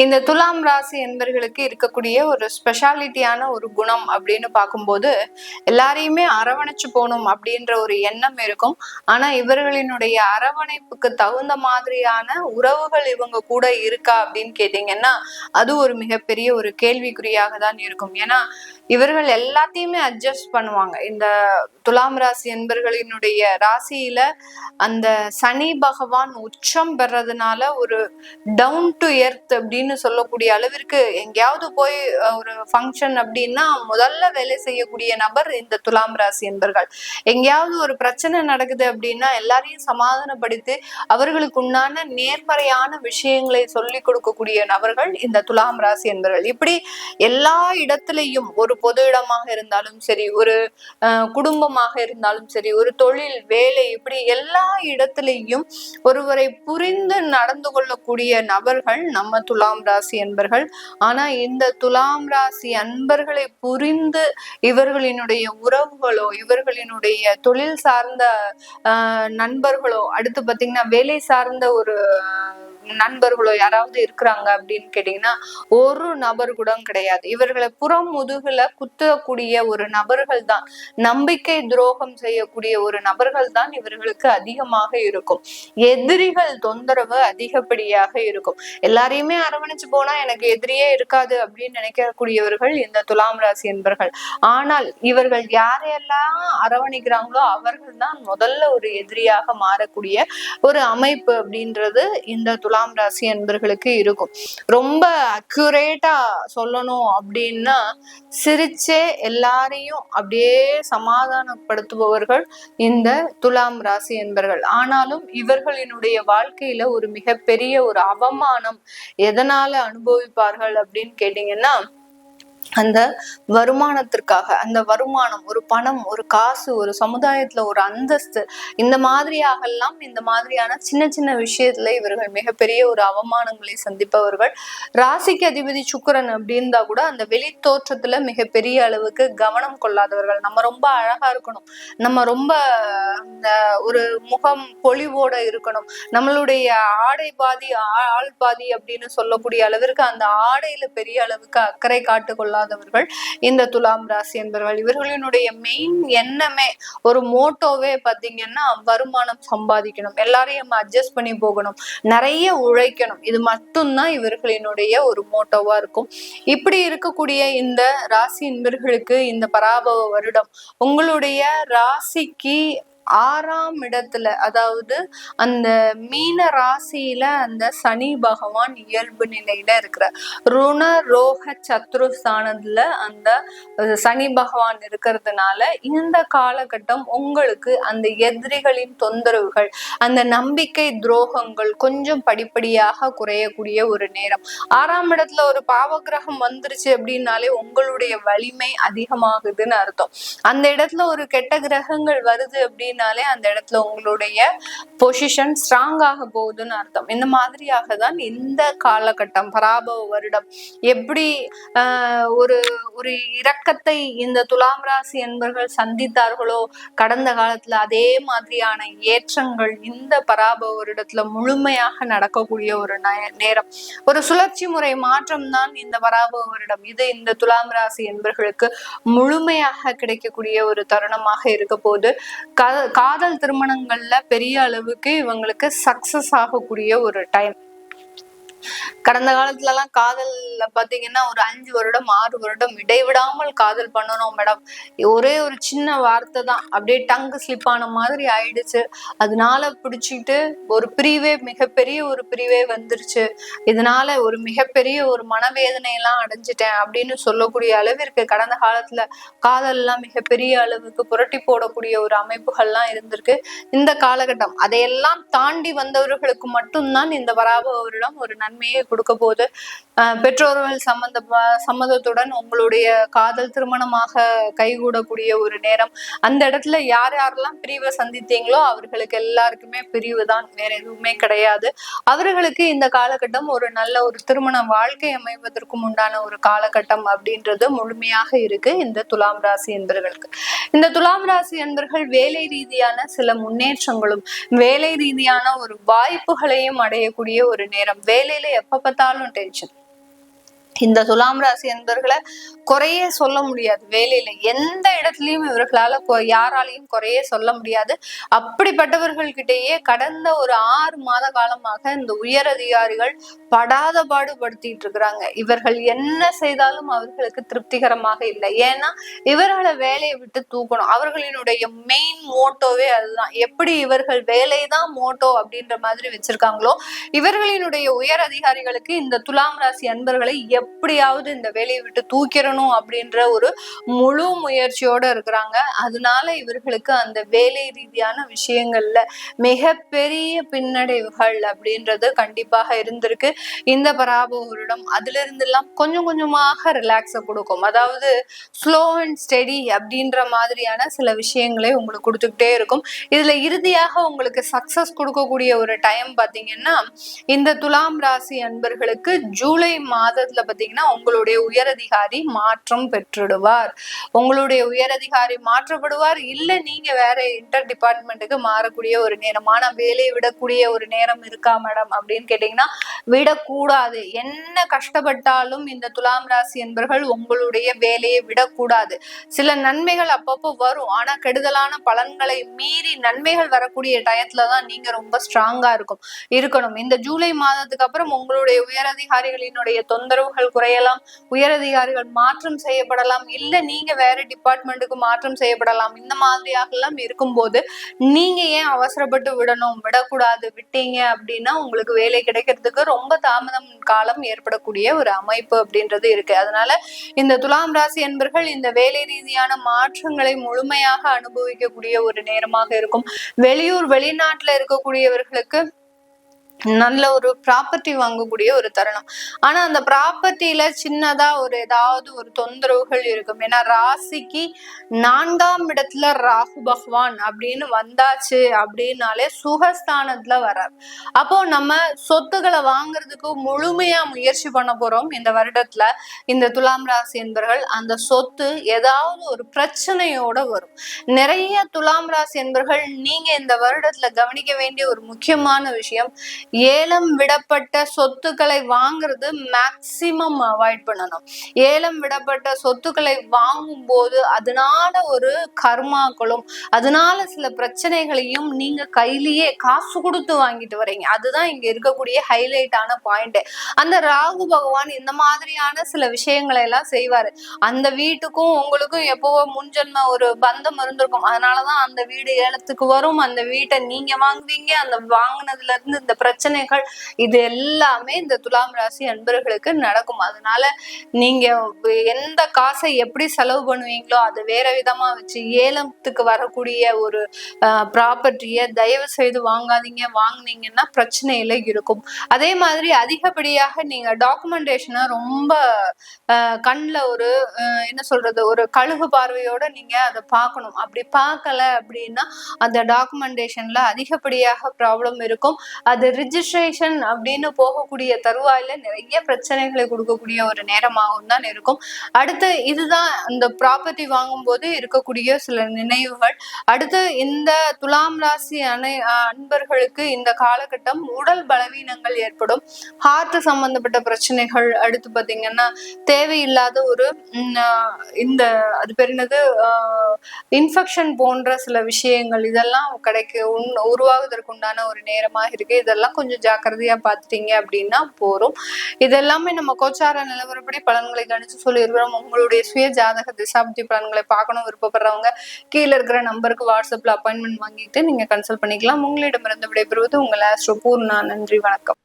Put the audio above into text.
இந்த துலாம் ராசி என்பர்களுக்கு இருக்கக்கூடிய ஒரு ஸ்பெஷாலிட்டியான ஒரு குணம் அப்படின்னு பார்க்கும்போது எல்லாரையுமே அரவணைச்சு போகணும் அப்படின்ற ஒரு எண்ணம் இருக்கும். ஆனா இவர்களினுடைய அரவணைப்புக்கு தகுந்த மாதிரியான உறவுகள் இவங்க கூட இருக்கா அப்படின்னு கேட்டீங்கன்னா அது ஒரு மிகப்பெரிய ஒரு கேள்விக்குறியாக தான் இருக்கும். ஏன்னா இவர்கள் எல்லாத்தையுமே அட்ஜஸ்ட் பண்ணுவாங்க. இந்த துலாம் ராசி என்பர்களினுடைய ராசியில அந்த சனி பகவான் உச்சம் பெறதுனால ஒரு டவுன் டு எர்த் அப்படின்னு சொல்லக்கூடிய அளவிற்கு எங்கேயாவது போய் ஒரு ஃபங்க்ஷன் அப்படின்னா முதல்ல வேலை செய்யக்கூடிய நபர் இந்த துலாம் ராசி என்பர்கள். எங்கேயாவது ஒரு பிரச்சனை நடக்குது அப்படின்னா எல்லாரையும் சமாதானப்படுத்தி அவர்களுக்கு உண்டான நேர்மறையான விஷயங்களை சொல்லி கொடுக்கக்கூடிய நபர்கள் இந்த துலாம் ராசி என்பர்கள். இப்படி எல்லா இடத்திலையும் ஒரு பொது இடமாக இருந்தாலும் சரி, ஒரு குடும்பமாக இருந்தாலும் சரி, ஒரு தொழில் வேலை, இப்படி எல்லா இடத்திலையும் ஒருவரை புரிந்து நடந்து கொள்ளக்கூடிய நபர்கள் நம்ம துலாம் ராசி அன்பர்கள். ஆனா இந்த துலாம் ராசி அன்பர்களை புரிந்து இவர்களினுடைய உறவுகளோ, இவர்களினுடைய தொழில் சார்ந்த நண்பர்களோ, அடுத்து பாத்தீங்கன்னா வேலை சார்ந்த ஒரு நண்பர்களோ யாராவது இருக்கிறாங்க அப்படின்னு கேட்டீங்கன்னா ஒரு நபர் கூட கிடையாது. இவர்களை புறம் முதுகுல குத்தக்கூடிய ஒரு நபர்கள் தான், நம்பிக்கை துரோகம் செய்யக்கூடிய ஒரு நபர்கள் தான் இவர்களுக்கு அதிகமாக இருக்கும். எதிரிகள் தொந்தரவு அதிகப்படியாக இருக்கும். எல்லாரையுமே அரவணைச்சு போனா எனக்கு எதிரியே இருக்காது அப்படின்னு நினைக்கக்கூடியவர்கள் இந்த துலாம் ராசி என்பர்கள். ஆனால் இவர்கள் யாரையெல்லாம் அரவணைக்கிறாங்களோ அவர்கள் தான் முதல்ல ஒரு எதிரியாக மாறக்கூடிய ஒரு அமைப்பு அப்படின்றது இந்த துலாம் ராசி என்பர்களுக்கு இருக்கும். ரொம்ப அக்யூரேட்டா சொல்லணும் அப்படின்னா சிரிச்சே எல்லாரையும் அப்படியே சமாதானப்படுத்துபவர்கள் இந்த துலாம் ராசி என்பர்கள். ஆனாலும் இவர்களினுடைய வாழ்க்கையில ஒரு மிகப்பெரிய ஒரு அவமானம் எதனால அனுபவிப்பார்கள் அப்படின்னு கேட்டீங்கன்னா அந்த வருமானத்திற்காக, அந்த வருமானம், ஒரு பணம், ஒரு காசு, ஒரு சமுதாயத்துல ஒரு அந்தஸ்து, இந்த மாதிரியாகலாம் இந்த மாதிரியான சின்ன சின்ன விஷயத்துல இவர்கள் மிகப்பெரிய ஒரு அவமானங்களை சந்திப்பவர்கள். ராசிக்கு அதிபதி சுக்கிரன் அப்படின்னா கூட அந்த வெளி தோற்றத்துல மிகப்பெரிய அளவுக்கு கவனம் கொள்ளாதவர்கள். நம்ம ரொம்ப அழகா இருக்கணும், நம்ம ரொம்ப ஒரு முகம் பொலிவோட இருக்கணும், நம்மளுடைய ஆடை பாதி ஆள் பாதி அப்படின்னு சொல்லக்கூடிய அளவிற்கு அந்த ஆடையில பெரிய அளவுக்கு அக்கறை காட்டுக்கொள்ள இந்த துலாம் ராசி என்பவர்கள். இவர்களினுடைய மெயின் எண்ணமே, ஒரு மோட்டோவே பாத்தீங்கன்னா வருமானம் சம்பாதிக்கணும், எல்லாரையும் அட்ஜஸ்ட் பண்ணி போகணும், நிறைய உழைக்கணும், இது மட்டும்தான் இவர்களினுடைய ஒரு மோட்டோவா இருக்கும். இப்படி இருக்கக்கூடிய இந்த ராசி என்பவர்களுக்கு இந்த பராபவ வருடம் உங்களுடைய ராசிக்கு 6ஆம் இடத்துல, அதாவது அந்த மீன ராசியில அந்த சனி பகவான் இயல்பு நிலையில இருக்கிற ருண ரோக சத்ருஸ்தானத்துல அந்த சனி பகவான் இருக்கிறதுனால இந்த காலகட்டம் உங்களுக்கு அந்த எதிரிகளின் தொந்தரவுகள், அந்த நம்பிக்கை துரோகங்கள் கொஞ்சம் படிப்படியாக குறையக்கூடிய ஒரு நேரம். 6ஆம் இடத்துல ஒரு பாவகிரகம் வந்துருச்சு அப்படின்னாலே உங்களுடைய வலிமை அதிகமாகுதுன்னு அர்த்தம். அந்த இடத்துல ஒரு கெட்ட கிரகங்கள் வருது அப்படின்னு அந்த இடத்துல உங்களுடைய பொசிஷன் ஸ்ட்ராங் ஆக போகுதுன்னு அர்த்தம். இந்த மாதிரியாக தான் இந்த காலகட்டம் பராபவ வருடம் எப்படி ஒரு ஒரு இரக்கத்தை இந்த துலாம் ராசி என்பர்கள் சந்தித்தார்களோ கடந்த காலத்துல, அதே மாதிரியான ஏற்றங்கள் இந்த பராபவ வருடத்துல முழுமையாக நடக்கக்கூடிய ஒரு நேரம். ஒரு சுழற்சி முறை மாற்றம் தான் இந்த பராபவ வருடம். இது இந்த துலாம் ராசி என்பர்களுக்கு முழுமையாக கிடைக்கக்கூடிய ஒரு தருணமாக இருக்க போது காதல் திருமணங்கள்ல பெரிய அளவுக்கு இவங்களுக்கு சக்சஸ் ஆகக்கூடிய ஒரு டைம். கடந்த காலத்துல எல்லாம் காதல்ல பாத்தீங்கன்னா ஒரு 5 வருடம் 6 வருடம் இடைவிடாமல் காதல் பண்ணணும் மேடம். ஒரே ஒரு சின்ன வார்த்தை தான் அப்படியே டங்கு ஸ்லிப் ஆன மாதிரி ஆயிடுச்சு, அதனால பிடிச்சிட்டு ஒரு பிரிவே, மிகப்பெரிய ஒரு பிரிவே வந்துருச்சு, இதனால ஒரு மிகப்பெரிய ஒரு மனவேதனை எல்லாம் அடைஞ்சிட்டேன் அப்படின்னு சொல்லக்கூடிய அளவிற்கு கடந்த காலத்துல காதல் எல்லாம் மிகப்பெரிய அளவுக்கு புரட்டி போடக்கூடிய ஒரு அமைப்புகள்லாம் இருந்திருக்கு இந்த காலகட்டம். அதையெல்லாம் தாண்டி வந்தவர்களுக்கு மட்டும்தான் இந்த பராபவ வருடம் ஒரு நன்மையை கொடுக்க போது. பெற்றோர்கள் சம்மதத்துடன் உங்களுடைய காதல் திருமணமாக கைகூடக்கூடிய ஒரு நேரம். அந்த இடத்துல யார் யாரெல்லாம் பிரிவை சந்தித்தீங்களோ அவர்களுக்கு எல்லாருக்குமே பிரிவு தான், வேற எதுவுமே கிடையாது. அவர்களுக்கு இந்த காலகட்டம் ஒரு நல்ல ஒரு திருமண வாழ்க்கை அமைவதற்கும் உண்டான ஒரு காலகட்டம் அப்படின்றது முழுமையாக இருக்கு இந்த துலாம் ராசி என்பவர்களுக்கு. இந்த துலாம் ராசி என்பவர்கள் வேலை ரீதியான சில முன்னேற்றங்களும் வேலை ரீதியான ஒரு வாய்ப்புகளையும் அடையக்கூடிய ஒரு நேரம். வேலையில எப்ப பார்த்தாலும் டென்ஷன், இந்த துலாம் ராசி அன்பர்களை குறைய சொல்ல முடியாது. வேலையில எந்த இடத்துலயும் இவர்களால யாராலையும் குறைய சொல்ல முடியாது. அப்படிப்பட்டவர்கள் கிட்டேயே கடந்த ஒரு 6 மாத காலமாக இந்த உயர் அதிகாரிகள் படாத பாடுபடுத்திட்டு இருக்கிறாங்க. இவர்கள் என்ன செய்தாலும் அவர்களுக்கு திருப்திகரமாக இல்லை. ஏன்னா இவர்களை வேலையை விட்டு தூக்கணும். அவர்களினுடைய மெயின் மோட்டோவே அதுதான். எப்படி இவர்கள் வேலைதான் மோட்டோ அப்படின்ற மாதிரி வச்சிருக்காங்களோ, இவர்களினுடைய உயர் அதிகாரிகளுக்கு இந்த துலாம் ராசி அன்பர்களை எப்படியாவது இந்த வேலையை விட்டு தூக்கிடணும் அப்படின்ற ஒரு முழு முயற்சியோட இருக்கிறாங்க. அதனால இவர்களுக்கு அந்த வேலை ரீதியான விஷயங்கள்ல மிகப்பெரிய பின்னடைவுகள் அப்படின்றது கண்டிப்பாக இருந்திருக்கு. இந்த பராபவ வருடம் அதுல இருந்து எல்லாம் கொஞ்சம் கொஞ்சமாக ரிலாக்ஸ கொடுக்கும். அதாவது ஸ்லோ அண்ட் ஸ்டெடி அப்படின்ற மாதிரியான சில விஷயங்களை உங்களுக்கு கொடுத்துக்கிட்டே இருக்கும். இதுல இறுதியாக உங்களுக்கு சக்சஸ் கொடுக்கக்கூடிய ஒரு டைம் பாத்தீங்கன்னா இந்த துலாம் ராசி அன்பர்களுக்கு ஜூலை மாதத்துல பாத்தீங்கன்னா உங்களுடைய உயரதிகாரி மாற்றம் பெற்றுடுவார். உங்களுடைய உயரதிகாரி மாற்றப்படுவார். இல்ல நீங்க வேற இன்டர் டிபார்ட்மெண்ட்டுக்கு மாறக்கூடிய ஒரு நேரம். ஆனா வேலையை விடக்கூடிய ஒரு நேரம் இருக்கா மேடம் அப்படின்னு கேட்டீங்கன்னா விடக்கூடாது. என்ன கஷ்டப்பட்டாலும் இந்த துலாம் ராசி என்பர்கள் உங்களுடைய வேலையை விடக்கூடாது. சில நன்மைகள் அப்பப்போ வரும். ஆனா கெடுதலான பலன்களை மீறி நன்மைகள் வரக்கூடிய டயத்துலதான் நீங்க ரொம்ப ஸ்ட்ராங்கா இருக்கணும். இந்த ஜூலை மாதத்துக்கு அப்புறம் உங்களுடைய உயரதிகாரிகளினுடைய தொந்தரவுகள் குறையலாம். உயரதிகாரிகள் மாற்றம் செய்யப்படலாம். இல்ல நீங்க வேற டிபார்ட்மெண்ட்டுக்கு மாற்றம் செய்யப்படலாம். இந்த மாதிரியாக எல்லாம் இருக்கும்போது நீங்க ஏன் அவசரப்பட்டு விடக்கூடாது. விட்டீங்க அப்படின்னா உங்களுக்கு வேலை கிடைக்கிறதுக்கு ரொம்ப தாமதம் காலம் ஏற்படக்கூடிய ஒரு அமைப்பு அப்படின்றது இருக்கு. அதனால இந்த துலாம் ராசி என்பர்கள் இந்த வேலை ரீதியான மாற்றங்களை முழுமையாக அனுபவிக்கக்கூடிய ஒரு நேரமாக இருக்கும். வெளியூர் வெளிநாட்டுல இருக்கக்கூடியவர்களுக்கு நல்ல ஒரு ப்ராப்பர்ட்டி வாங்கக்கூடிய ஒரு தருணம். ஆனா அந்த ப்ராப்பர்ட்டியில சின்னதா ஒரு ஏதாவது ஒரு தொந்தரவுகள் இருக்கும். ஏன்னா ராசிக்கு 4ஆம் இடத்துல ராகு பகவான் அப்படின்னு வந்தாச்சு அப்படின்னாலே சுகஸ்தானத்துல வர்றார். அப்போ நம்ம சொத்துக்களை வாங்குறதுக்கு முழுமையா முயற்சி பண்ண போறோம் இந்த வருடத்துல. இந்த துலாம் ராசி என்பர்கள் அந்த சொத்து ஏதாவது ஒரு பிரச்சனையோட வரும். நிறைய துலாம் ராசி என்பர்கள் நீங்க இந்த வருடத்துல கவனிக்க வேண்டிய ஒரு முக்கியமான விஷயம், ஏலம் விடப்பட்ட சொத்துக்களை வாங்குறது மேக்சிமம் அவாய்ட் பண்ணணும். ஏலம் விடப்பட்ட சொத்துக்களை வாங்கும் போது அதனால ஒரு கர்மாக்களும் அதனால சில பிரச்சனைகளையும் நீங்க கையிலேயே காசு கொடுத்து வாங்கிட்டு வரீங்க. அதுதான் இங்க இருக்கக்கூடிய ஹைலைட்டான பாயிண்ட். அந்த ராகு பகவான் இந்த மாதிரியான சில விஷயங்களை எல்லாம் செய்வாரு. அந்த வீட்டுக்கும் உங்களுக்கும் எப்பவோ முன்ஜென்ம ஒரு பந்தம் இருந்திருக்கும். அதனாலதான் அந்த வீடு ஏலத்துக்கு வரும். அந்த வீட்டை நீங்க வாங்குவீங்க. அந்த வாங்கினதுல இருந்து இந்த பிரச்சனைகள் இது எல்லாமே இந்த துலாம் ராசி அன்பர்களுக்கு நடக்கும். அதனால நீங்க எந்த காசை எப்படி செலவு பண்ணுவீங்களோ அது வேற விதமா வச்சு ஏலத்துக்கு வரக்கூடிய ஒரு ப்ராப்பர்ட்டிய தயவு செய்து வாங்காதீங்க. வாங்கினீங்கன்னா பிரச்சனையில இருக்கும். அதே மாதிரி அதிகப்படியாக நீங்க டாக்குமெண்டேஷனை ரொம்ப கண்ணுல ஒரு என்ன சொல்றது ஒரு கழுகு பார்வையோட நீங்க அதை பார்க்கணும். அப்படி பார்க்கல அப்படின்னா அந்த டாக்குமெண்டேஷன்ல அதிகப்படியாக ப்ராப்ளம் இருக்கும். அது ரிஜிஸ்ட்ரேஷன் அப்படின்னு போகக்கூடிய தருவாயில நிறைய பிரச்சனைகளை கொடுக்கக்கூடிய ஒரு நேரமாகவும் தான் இருக்கும். அடுத்து இதுதான் இந்த ப்ராப்பர்ட்டி வாங்கும் போது இருக்கக்கூடிய சில நினைவுகள். அடுத்து இந்த துலாம் ராசி அன்பர்களுக்கு இந்த காலகட்டம் உடல் பலவீனங்கள் ஏற்படும். ஹார்ட் சம்பந்தப்பட்ட பிரச்சனைகள். அடுத்து பாத்தீங்கன்னா தேவையில்லாத ஒரு இந்த அது பேர் என்னது இன்ஃபெக்ஷன் போன்ற சில விஷயங்கள் இதெல்லாம் உருவாகுவதற்கு உண்டான ஒரு நேரமாக இருக்கு. இதெல்லாம் கொஞ்சம் ஜாக்கிரதையா பார்த்துட்டீங்க அப்படின்னா போறோம். இதெல்லாமே நம்ம கோச்சார நிலவரப்படி பலன்களை கணிச்சு சொல்லியிருக்கிறோம். உங்களுடைய சுய ஜாதக திசாபுத்தி பலன்களை பார்க்கணும் விருப்பப்படுறவங்க கீழே இருக்கிற நம்பருக்கு வாட்ஸ்அப்ல அப்பாயின்மெண்ட் வாங்கிட்டு நீங்க கன்சல்ட் பண்ணிக்கலாம். உங்களிடமிருந்து விடைபெறுவது உங்கள் ஆஸ்ட்ரோ பூர்ணா. நன்றி, வணக்கம்.